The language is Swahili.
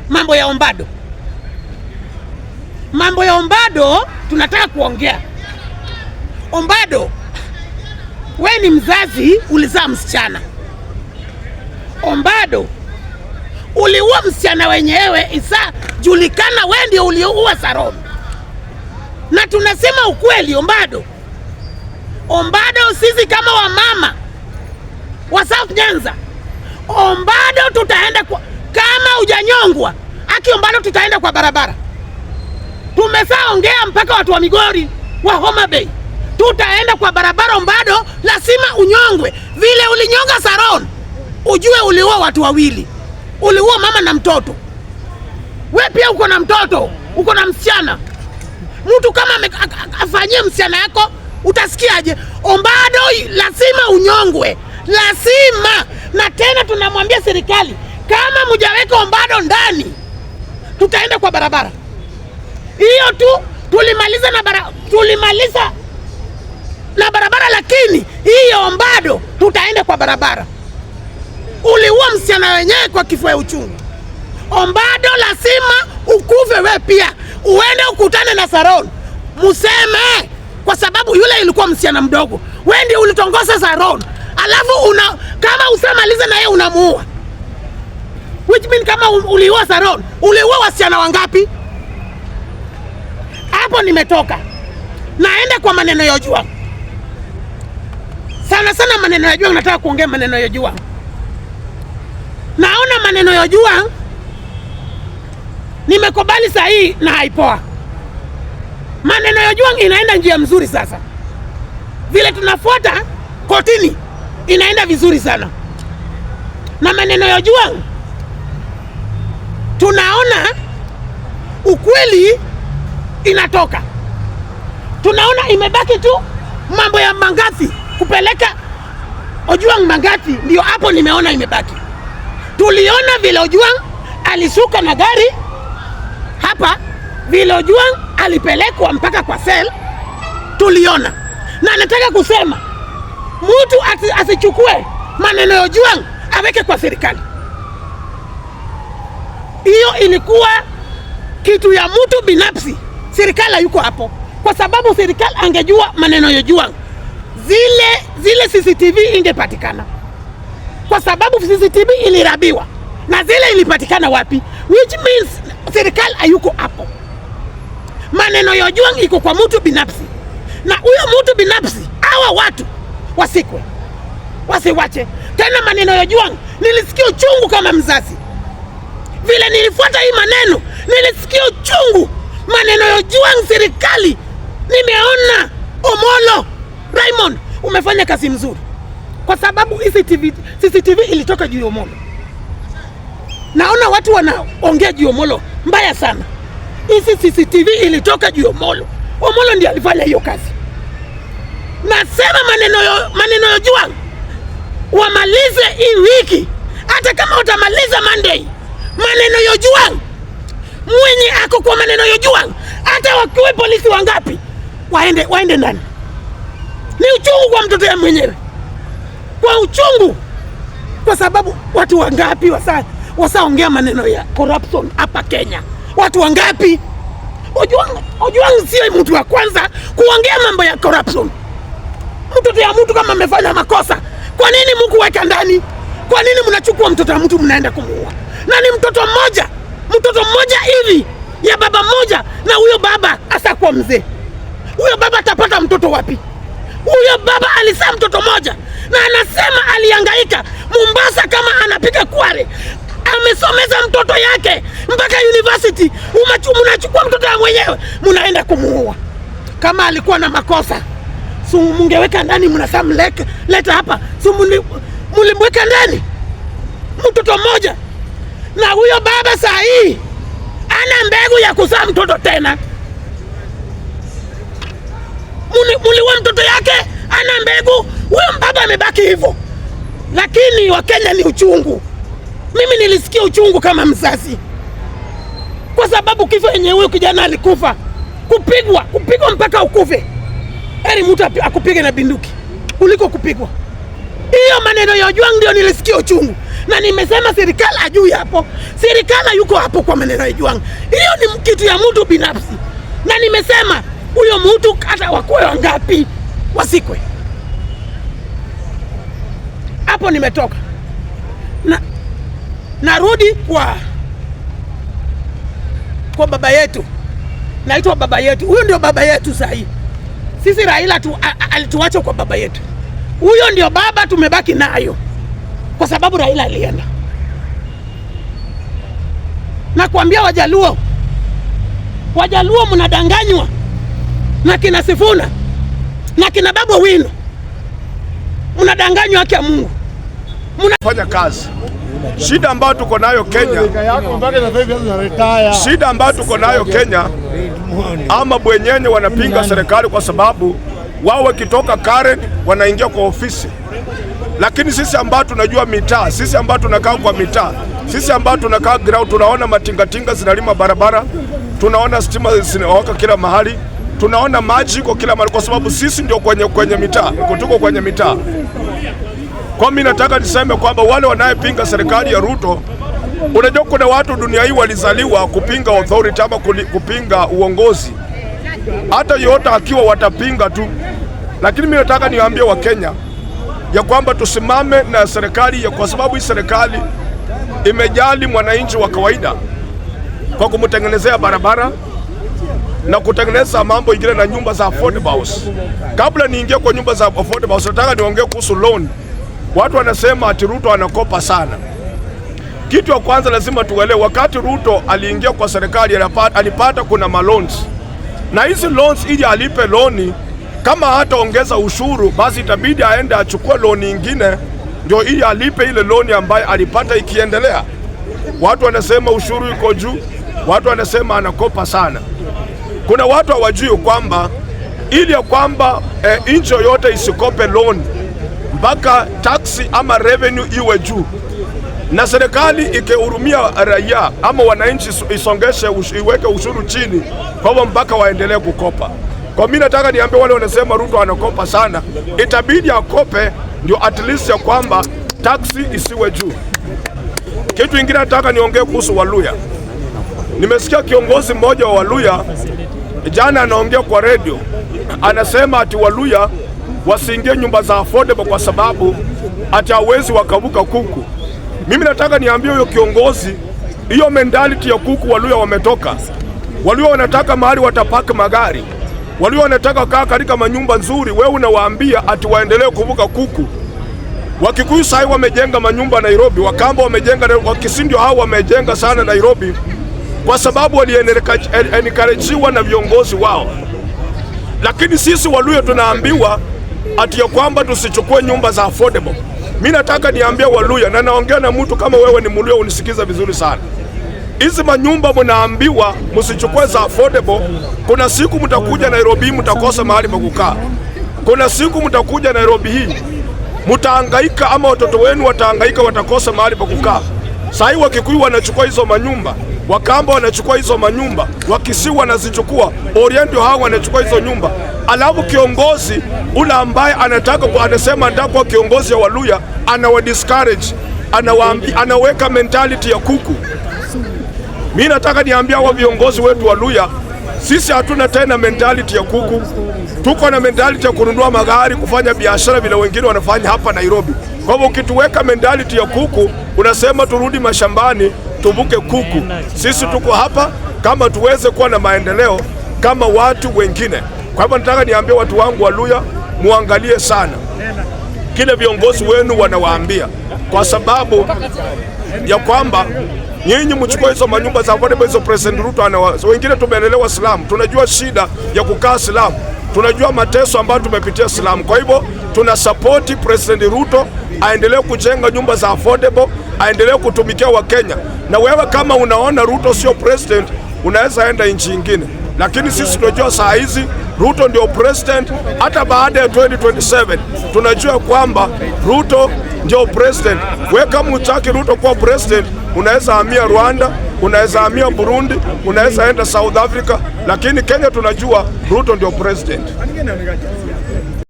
Mambo ya Ombado. Mambo ya Ombado tunataka kuongea. Ombado, we ni mzazi, ulizaa msichana. Ombado, uliua msichana wenyewe, isa julikana we ndio uliua Sharon. Na tunasema ukweli Ombado. Ombado, sisi kama wamama wa South Nyanza, Ombado tutaenda kwa, kama hujanyongwa aki Ombado tutaenda kwa barabara. Tumesaongea mpaka watu wa Migori wa Homa Bay. Tutaenda kwa barabara Ombado, lazima unyongwe. Vile ulinyonga Sharon, ujue uliua watu wawili. Uliua mama na mtoto. We pia uko na mtoto, uko na msichana. Mtu kama afanyie msichana yako, utasikiaje? Ombado lazima unyongwe. Lazima. Na tena tunamwambia serikali, kama mjaweka Ombado ndani, tutaenda kwa barabara. Hiyo tu tulimaliza na barabara, lakini hiyo Ombado tutaenda kwa barabara. Uliua msichana wenyewe kwa kifua ya uchungu. Ombado lazima ukuve we pia. Uende ukutane na Sharon. Museme kwa sababu yule ilikuwa msichana mdogo. Wewe ndio ulitongoza Sharon. Alafu kama usamaliza na yeye unamuua. Which mean kama uliua Sharon, uliua wasichana wangapi? Hapo nimetoka. Naenda kwa maneno ya Ojwang. Sana maneno ya Ojwang, nataka kuongea maneno ya Ojwang. Naona maneno ya Ojwang nimekubali sahihi na haipoa. Maneno ya Ojwang inaenda njia mzuri sasa. Vile tunafuata kotini inaenda vizuri sana. Na maneno ya Ojwang tunaona ukweli inatoka. Tunaona imebaki tu mambo ya Mangathi kupeleka Ojwang Mangathi, ndio hapo nimeona imebaki. Tuliona vile Ojwang alisuka na gari hapa, vile Ojwang alipelekwa mpaka kwa cell, tuliona. Na nataka kusema mtu asichukue maneno ya Ojwang aweke kwa serikali. Hiyo ilikuwa kitu ya mtu binafsi. Serikali hayuko hapo. Kwa sababu serikali angejua maneno ya Ojwang, zile CCTV ingepatikana. Kwa sababu CCTV ilirabiwa. Na zile ilipatikana wapi? Which means serikali hayuko hapo. Maneno ya Ojwang iko kwa mtu binafsi. Na huyo mtu binafsi, hawa watu wasikwe. Wasiwache. Tena maneno ya Ojwang nilisikia uchungu kama mzazi. Vile nilifuata hii maneno, nilisikia uchungu. Maneno ya Ojwang serikali, nimeona Omolo Raymond umefanya kazi mzuri. Kwa sababu CCTV ilitoka juu ya Omolo. Naona watu wanaongea juu ya Omolo mbaya sana. Hizi CCTV ilitoka juu ya Omolo. Omolo ndiye alifanya hiyo kazi. Nasema maneno ya Ojwang wamalize hii wiki. Hata kama utamaliza Monday, maneno ya Ojwang, mwenye ako kwa maneno ya Ojwang, hata wakiwe polisi wangapi, waende ndani. Ni uchungu kwa mtoto ya mwenyewe. Kwa uchungu. Kwa sababu watu wangapi wasaongea maneno ya corruption hapa Kenya. Watu wangapi? Ojwang sio mtu wa kwanza kuongea mambo ya corruption. Mtoto ya mtu kama amefanya makosa, kwa nini mkuweka ndani? Kwa nini mnachukua mtoto wa mtu mnaenda kumuua? Na ni mtoto mmoja hivi ya baba mmoja, na huyo baba asakuwa mzee. Huyo baba atapata mtoto wapi? Huyo baba alizaa mtoto mmoja na anasema alihangaika Mombasa kama anapiga kware. Amesomeza mtoto yake mpaka university. Mnachukua mtoto wa mwenyewe mnaenda kumuua. Kama alikuwa na makosa, mungeweka ndani, mnasema leta hapa. Mulimweka ndani mtoto mmoja. Na huyo baba saa hii ana mbegu ya kuzaa mtoto tena. Muliwa mtoto yake ana mbegu. Huyo baba amebaki hivyo. Lakini Wakenya ni uchungu. Mimi nilisikia uchungu kama mzazi. Kwa sababu kifo yenye huyo kijana alikufa. Kupigwa mpaka ukufe. Heri mtu akupige na binduki kuliko kupigwa. Hiyo maneno ya Ojwang ndio nilisikia uchungu. na nimesema serikali ajui hapo. Serikali yuko hapo kwa maneno ya Ojwang. Hiyo ni kitu ya mtu binafsi, na nimesema huyo mtu hata wakoe wangapi wasikwe hapo. Nimetoka na narudi kwa baba yetu. Naitwa baba yetu. Huyo ndio baba yetu sahi. Sisi Raila alituacha kwa baba yetu. Huyo ndio baba tumebaki nayo, kwa sababu Raila alienda. Na kuambia Wajaluo mnadanganywa na kina Sifuna na kina Babu Owino, mnadanganywa haki ya Mungu. Fanya kazi. Shida ambayo tuko nayo Kenya, ama bwenyenye wanapinga serikali kwa sababu wao wakitoka Karen wanaingia kwa ofisi. Lakini sisi ambao tunajua mitaa, sisi ambao tunakaa kwa mitaa, sisi ambao tunakaa ground, tunaona matingatinga zinalima barabara, tunaona stima zinawaka kila mahali, tunaona maji kwa kila mahali, kwa sababu sisi ndio kwenye mitaa, tuko kwenye mitaa. Kwa mimi nataka niseme kwamba wale wanayepinga serikali ya Ruto, unajua kuna watu dunia hii walizaliwa kupinga authority ama kupinga uongozi. Hata yote akiwa watapinga tu. Lakini mimi nataka niwaambie wa Kenya ya kwamba tusimame na serikali, kwa sababu hii serikali imejali mwananchi wa kawaida kwa kumtengenezea barabara na kutengeneza mambo ingine na nyumba za affordable house. Kabla niingie kwa nyumba za affordable house, nataka niongee kuhusu loan. Watu wanasema ati Ruto anakopa sana. Kitu ya kwanza lazima tuelewe, wakati Ruto aliingia kwa serikali alipata kuna maloans. Na hizi loans ili alipe loni, kama hataongeza ushuru basi itabidi aende achukue loan nyingine ndio ili alipe ile loan ambayo alipata ikiendelea. Watu wanasema ushuru iko juu, watu wanasema anakopa sana. Kuna watu hawajui kwamba ili ya kwamba nchi yote isikope loan mpaka taxi ama revenue iwe juu, na serikali ikihurumia raia ama wananchi isongeshe iweke ushuru chini, kwa hivyo mpaka waendelee kukopa. Kwa mimi nataka niambie wale wanasema Ruto anakopa sana, itabidi akope ndio at least ya kwamba taxi isiwe juu. Kitu kingine nataka niongee kuhusu Waluya. Nimesikia kiongozi mmoja wa Waluya jana anaongea kwa radio, anasema ati Waluya wasiingie nyumba za affordable kwa sababu ati hawezi wakavuka kuku. Mimi nataka niambie huyo kiongozi, hiyo mentality ya kuku Waluya wametoka. Waluya wanataka mahali watapaka magari. Waluya wanataka kaa katika manyumba nzuri. Wewe unawaambia ati waendelee kuvuka kuku. Wakikuyu sai wamejenga manyumba Nairobi, Wakamba wamejenga, Wakisindio hao wamejenga sana Nairobi kwa sababu walienikarajiwa na viongozi wao. Lakini sisi Waluya tunaambiwa ati ya kwamba tusichukue nyumba za affordable. Mimi nataka niambie Waluya, na naongea na mtu kama wewe ni Mluya unisikiza vizuri sana. Hizi manyumba mnaambiwa msichukue za affordable, kuna siku mtakuja Nairobi mtakosa mahali pa kukaa. Kuna siku mtakuja Nairobi hii mtahangaika, ama watoto wenu watahangaika, watakosa mahali pa kukaa. Sasa hivi Wakikuyu wanachukua hizo manyumba, Wakamba wanachukua hizo manyumba, Wakisi wanazichukua, Oriental hao wanachukua hizo nyumba. Alafu kiongozi ule ambaye anasema anataka kuwa kiongozi ya Waluya anawa discourage, anaweka mentality ya kuku. Mimi nataka niambia hao viongozi wetu Waluya, sisi hatuna tena mentality ya kuku. Tuko na mentality ya kununua magari, kufanya biashara vile wengine wanafanya hapa Nairobi. Kwa hivyo ukituweka mentality ya kuku, unasema turudi mashambani tuvuke kuku. Sisi tuko hapa kama tuweze kuwa na maendeleo kama watu wengine. Kwa hivyo nataka niambie watu wangu Waluya, muangalie sana kile viongozi wenu wanawaambia, kwa sababu ya kwamba nyinyi mchukue hizo manyumba za affordable. Hizo President Ruto wengine tumeelelewa Islam, tunajua shida ya kukaa Islam, tunajua mateso ambayo tumepitia Islam. Kwa hivyo tuna support President Ruto aendelee kujenga nyumba za affordable, aendelee kutumikia Wakenya. Na wewe kama unaona Ruto sio president, unaweza enda nchi nyingine, lakini sisi tunajua saa hizi Ruto ndio president. Hata baada ya 2027 tunajua kwamba Ruto ndio president. Wewe kama utaki Ruto kuwa president, unaweza hamia Rwanda, unaweza hamia Burundi, unaweza enda South Africa, lakini Kenya tunajua Ruto ndio president.